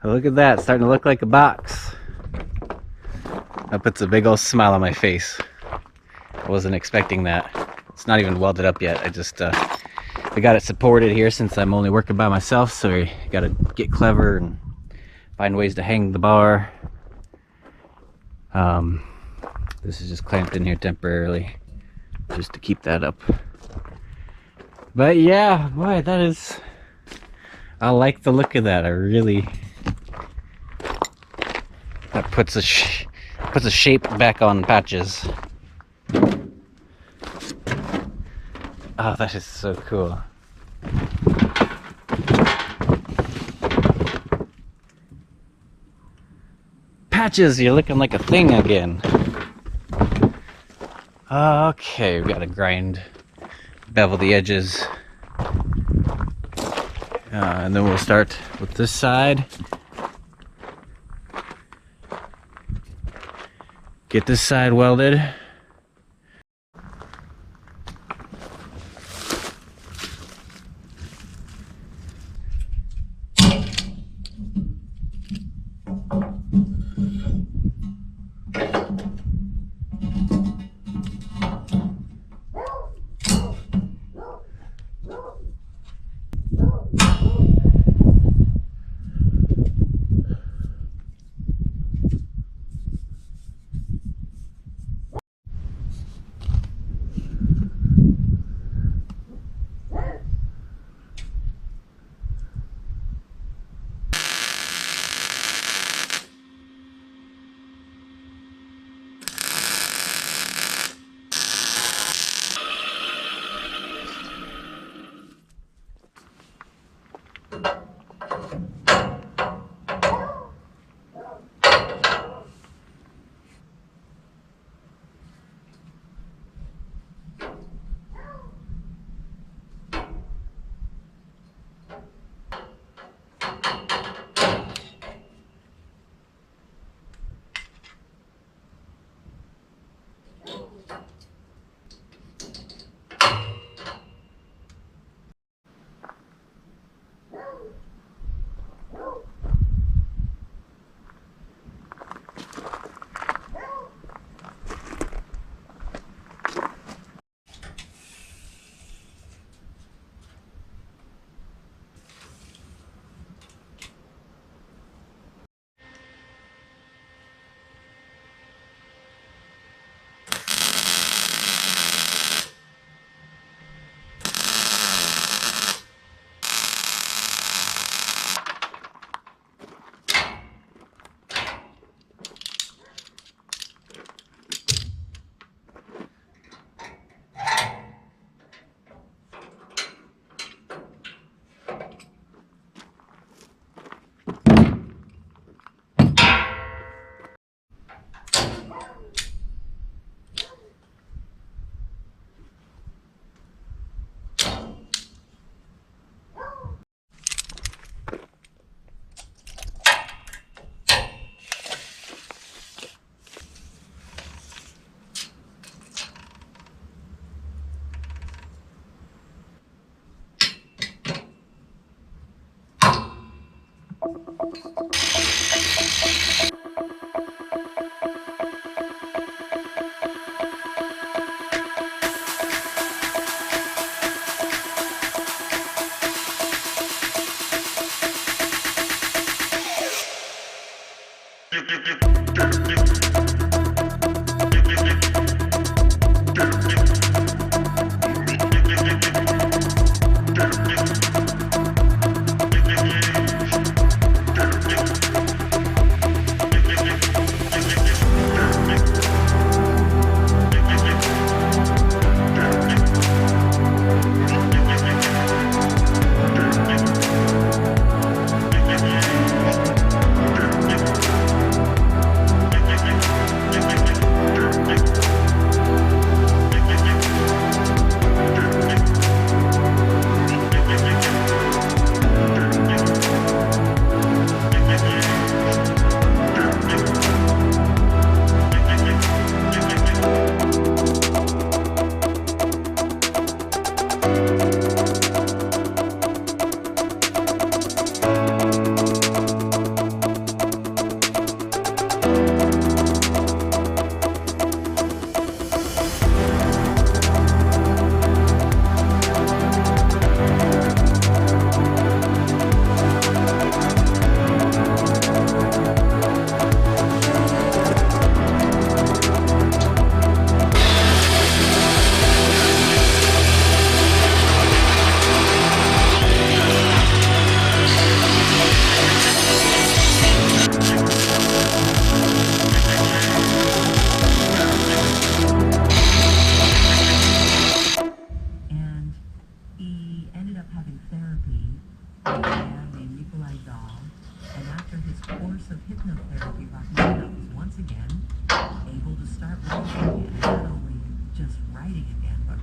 Look at that, starting to look like a box. That puts a big old smile on my face. I wasn't expecting that. It's not even welded up yet. I got it supported here since I'm only working by myself, so I gotta get clever and find ways to hang the bar. This is just clamped in here temporarily just to keep that up. But yeah, boy, that is, I like the look of that. I really, that puts a shape back on patches. Oh, that is so cool. Patches, you're looking like a thing again. Okay, we gotta bevel the edges. And then we'll start with this side. Get this side welded. man named Nikolai Dahl, and after his course of hypnotherapy, Rachmaninoff was once again able to start writing, and not only just writing again, but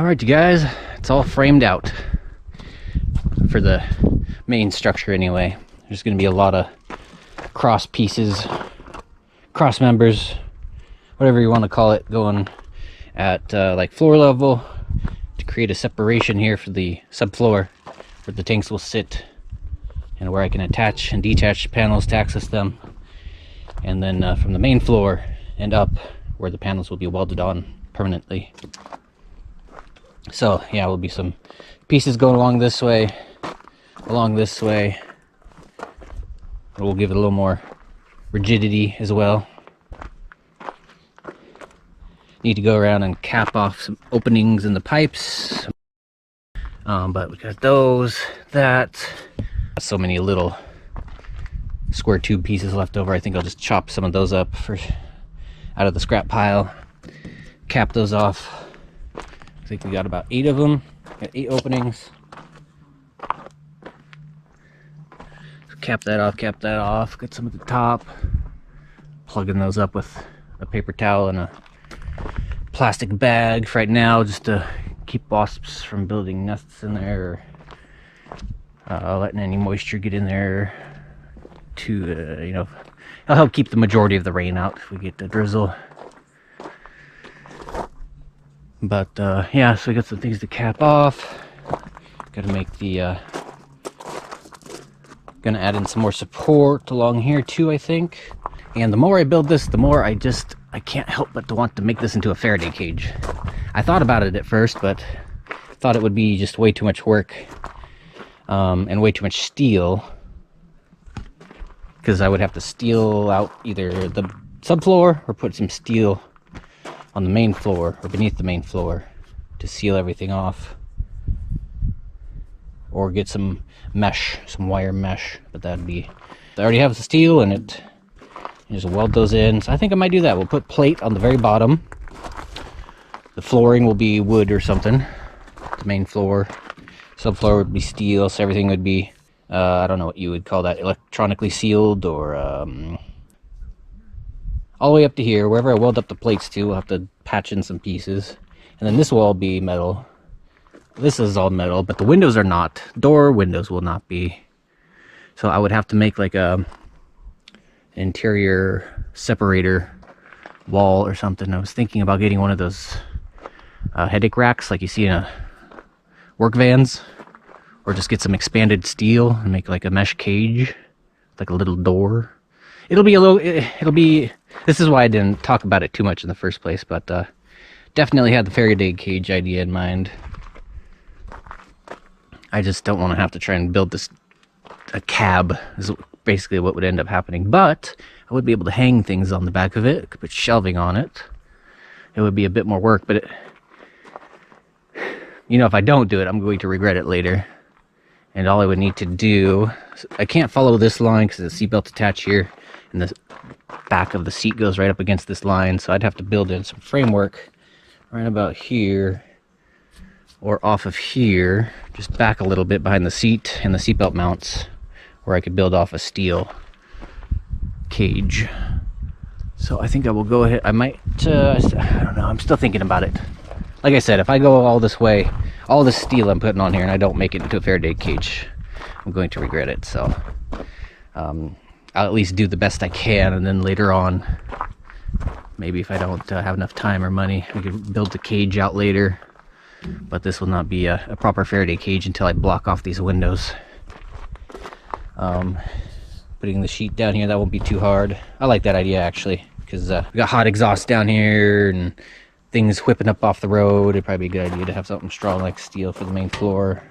Alright, you guys, it's all framed out for the main structure anyway. There's going to be a lot of cross pieces, cross members, whatever you want to call it, going at like floor level to create a separation here for the subfloor where the tanks will sit, and where I can attach and detach panels to access them, and then from the main floor and up where the panels will be welded on permanently. So yeah, will be some pieces going along this way. We'll give it a little more rigidity as well. Need to go around and cap off some openings in the pipes, but we got those, so many little square tube pieces left over. I think I'll just chop some of those up out of the scrap pile, cap those off. I think we got about 8 of them. Got 8 openings. So cap that off. Got some at the top. Plugging those up with a paper towel and a plastic bag for right now, just to keep wasps from building nests in there, or letting any moisture get in there. To it'll help keep the majority of the rain out if we get the drizzle. But yeah, so we got some things to cap off. Gotta make the gonna add in some more support along here too, I think. And the more I build this, the more I can't help but to want to make this into a Faraday cage. I thought about it at first, but thought it would be just way too much work, and way too much steel, because I would have to steel out either the subfloor or put some steel on the main floor or beneath the main floor to seal everything off, or get some mesh, some wire mesh. But that'd be, I already have the steel and it, you just weld those in. So I think I might do that. We'll put plate on the very bottom. The flooring will be wood or something. The main floor, subfloor would be steel, so everything would be I don't know what you would call that, electronically sealed, or all the way up to here. Wherever I weld up the plates to, we'll have to patch in some pieces. And then this will all be metal. This is all metal, but the windows are not. Door windows will not be. So I would have to make like a interior separator wall or something. I was thinking about getting one of those headache racks like you see in a work vans, or just get some expanded steel and make like a mesh cage, like a little door. It'll be, this is why I didn't talk about it too much in the first place, but definitely had the Faraday cage idea in mind. I just don't want to have to try and build this, a cab is basically what would end up happening. But I would be able to hang things on the back of it, could put shelving on it. It would be a bit more work, but if I don't do it, I'm going to regret it later. And all I would need to do, I can't follow this line because the seatbelt attached here, and the back of the seat goes right up against this line, so I'd have to build in some framework right about here, or off of here, just back a little bit behind the seat and the seatbelt mounts, where I could build off a steel cage. So I think I will go ahead, I might, I don't know, I'm still thinking about it. Like I said, if I go all this way, all this steel I'm putting on here, and I don't make it into a Faraday cage, I'm going to regret it. So I'll at least do the best I can, and then later on, maybe if I don't have enough time or money, we can build the cage out later. But this will not be a proper Faraday cage until I block off these windows. Putting the sheet down here, that won't be too hard. I like that idea actually, because we got hot exhaust down here and things whipping up off the road. It'd probably be a good idea to have something strong like steel for the main floor.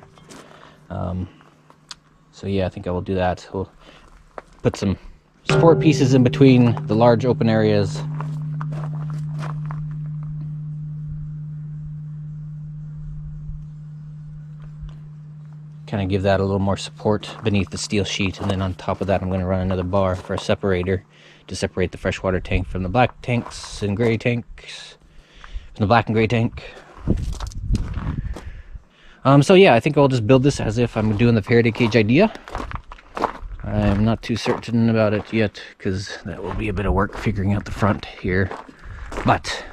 So yeah, I think I will do that. We'll put some support pieces in between the large open areas. Kind of give that a little more support beneath the steel sheet, and then on top of that I'm going to run another bar for a separator to separate the freshwater tank from the black tanks and gray tanks. From the black and gray tank. So yeah, I think I'll just build this as if I'm doing the Faraday cage idea. I'm not too certain about it yet, because that will be a bit of work figuring out the front here. But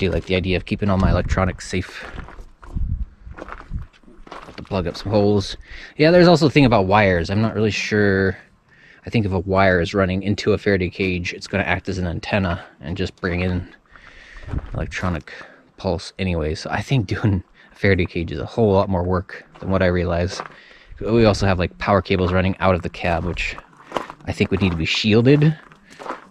do like the idea of keeping all my electronics safe. Have to plug up some holes. Yeah, there's also a thing about wires. I'm not really sure. I think if a wire is running into a Faraday cage, it's going to act as an antenna and just bring in electronic pulse anyway. So I think doing a Faraday cage is a whole lot more work than what I realize. We also have like power cables running out of the cab, which I think would need to be shielded,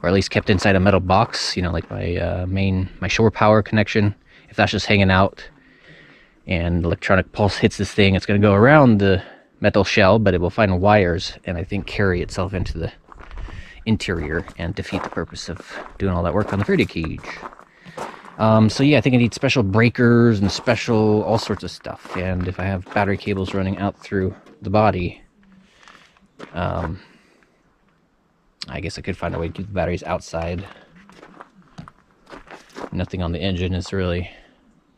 or at least kept inside a metal box, you know, like my shore power connection. If that's just hanging out and electronic pulse hits this thing, it's going to go around the metal shell, but it will find wires and I think carry itself into the interior and defeat the purpose of doing all that work on the Faraday cage. So yeah, I think I need special breakers and special all sorts of stuff. And if I have battery cables running out through the body, I guess I could find a way to keep the batteries outside. Nothing on the engine is really,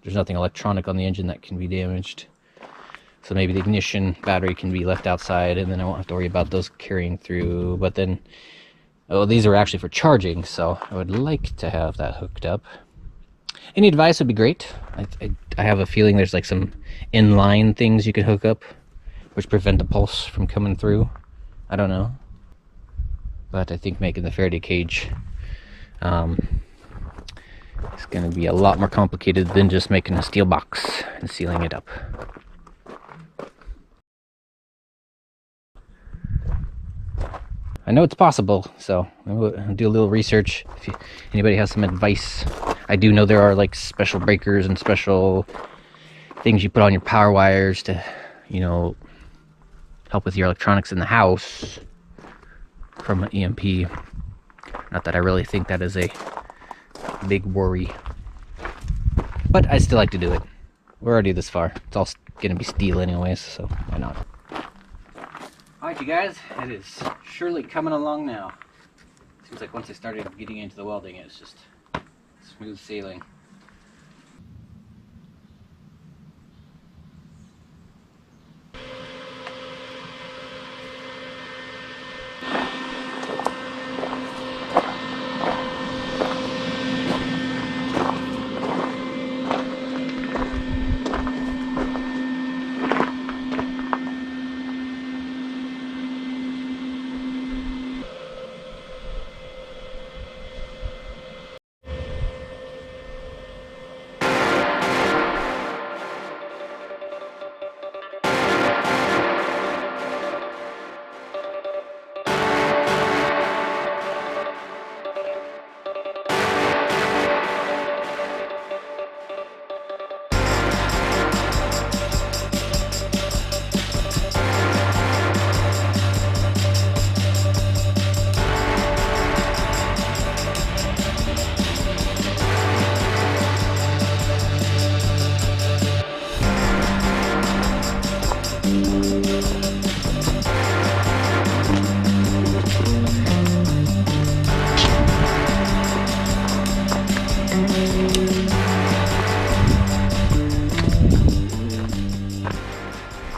there's nothing electronic on the engine that can be damaged. So maybe the ignition battery can be left outside and then I won't have to worry about those carrying through. But then, oh, these are actually for charging, so I would like to have that hooked up. Any advice would be great. I have a feeling there's like some inline things you could hook up which prevent the pulse from coming through. I don't know. But I think making the Faraday cage is going to be a lot more complicated than just making a steel box and sealing it up. I know it's possible, so I'll do a little research. If anybody has some advice. I do know there are like special breakers and special things you put on your power wires to, you know, help with your electronics in the house from an EMP. Not that I really think that is a big worry, but I still like to do it. We're already this far. It's all gonna be steel anyways, so why not? Alright you guys, it is surely coming along now. Seems like once I started getting into the welding, it's just smooth sailing.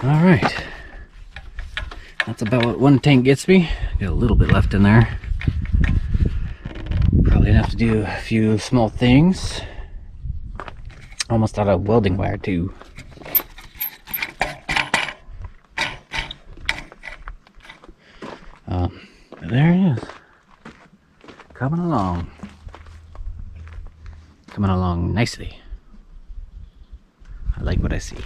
Alright, that's about what one tank gets me. Got a little bit left in there. Probably enough to do a few small things. Almost out of welding wire too. There it is. Coming along. Coming along nicely. I like what I see.